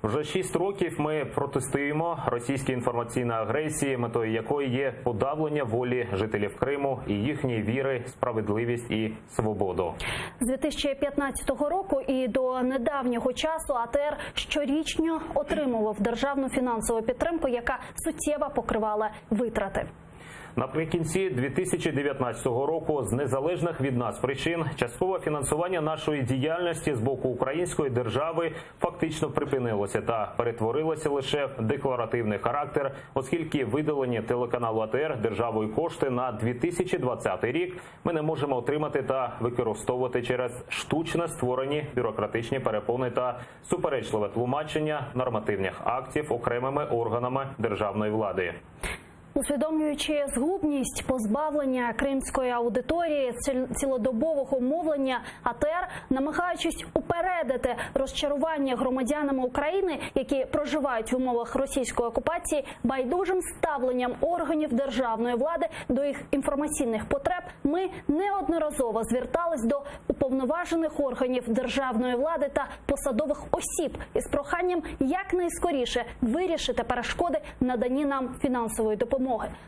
Вже 6 років ми протестуємо російській інформаційній агресії, метою якої є подавлення волі жителів Криму і їхньої віри, справедливість і свободу. З 2015 року і до недавнього часу АТР щорічно отримував державну фінансову підтримку, яка суттєво покривала витрати. Наприкінці 2019 року з незалежних від нас причин часткове фінансування нашої діяльності з боку української держави фактично припинилося та перетворилося лише в декларативний характер, оскільки видалені телеканалу АТР державою кошти на 2020 рік ми не можемо отримати та використовувати через штучно створені бюрократичні перепони та суперечливе тлумачення нормативних актів окремими органами державної влади. Усвідомлюючи згубність позбавлення кримської аудиторії цілодобового мовлення, АТР, намагаючись упередити розчарування громадянами України, які проживають в умовах російської окупації, байдужим ставленням органів державної влади до їх інформаційних потреб, ми неодноразово звертались до уповноважених органів державної влади та посадових осіб із проханням якнайскоріше вирішити перешкоди наданні нам фінансової допомоги.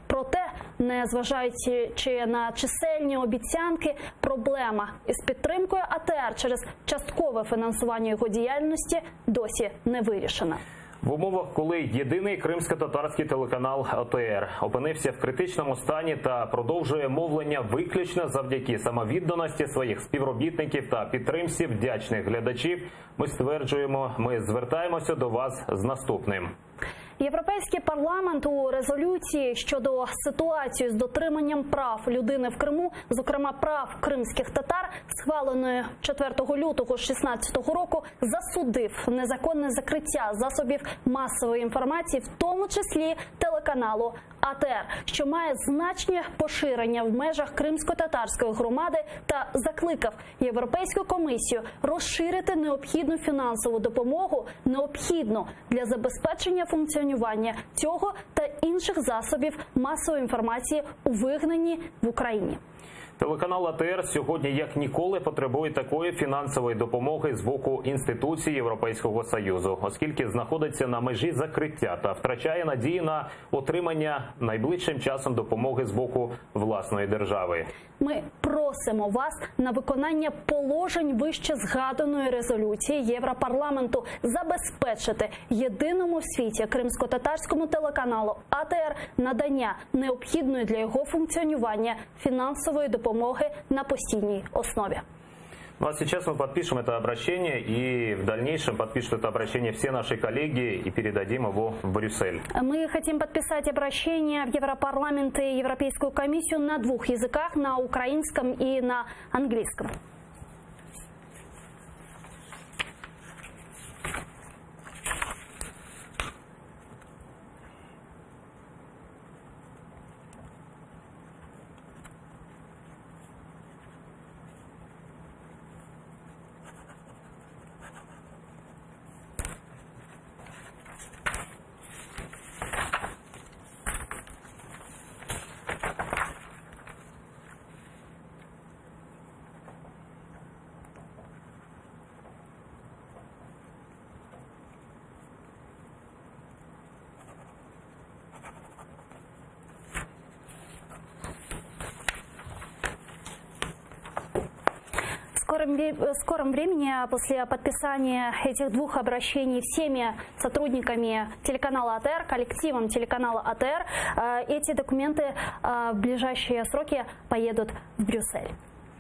Проте, незважаючи на чисельні обіцянки, проблема із підтримкою АТР через часткове фінансування його діяльності досі не вирішена. В умовах, коли єдиний кримсько-татарський телеканал АТР опинився в критичному стані та продовжує мовлення виключно завдяки самовідданості своїх співробітників та підтримці вдячних глядачів, ми звертаємося до вас з наступним. Європейський парламент у резолюції щодо ситуації з дотриманням прав людини в Криму, зокрема прав кримських татар, схваленої 4 лютого 2016 року, засудив незаконне закриття засобів масової інформації, в тому числі телеканалу АТР, що має значне поширення в межах кримсько-татарської громади, та закликав Європейську комісію розширити необхідну фінансову допомогу, необхідну для забезпечення функціонування цього та інших засобів масової інформації у вигнанні в Україні. Телеканал АТР сьогодні як ніколи потребує такої фінансової допомоги з боку інституцій Європейського Союзу, оскільки знаходиться на межі закриття та втрачає надії на отримання найближчим часом допомоги з боку власної держави. Ми просимо вас на виконання положень вище згаданої резолюції Європарламенту забезпечити єдиному в світі кримсько-татарському телеканалу АТР надання необхідної для його функціонування фінансової допомоги на постійній основі. Ну а сейчас мы подпишем это обращение, и в дальнейшем подпишут это обращение все наши коллеги и передадим его в Брюссель. Мы хотим подписать обращение в Европарламент и Европейскую комиссию на 2 языках, на украинском и на английском. В скором времени, после подписания этих 2 обращений всеми сотрудниками телеканала АТР, коллективом телеканала АТР, эти документы в ближайшие сроки поедут в Брюссель.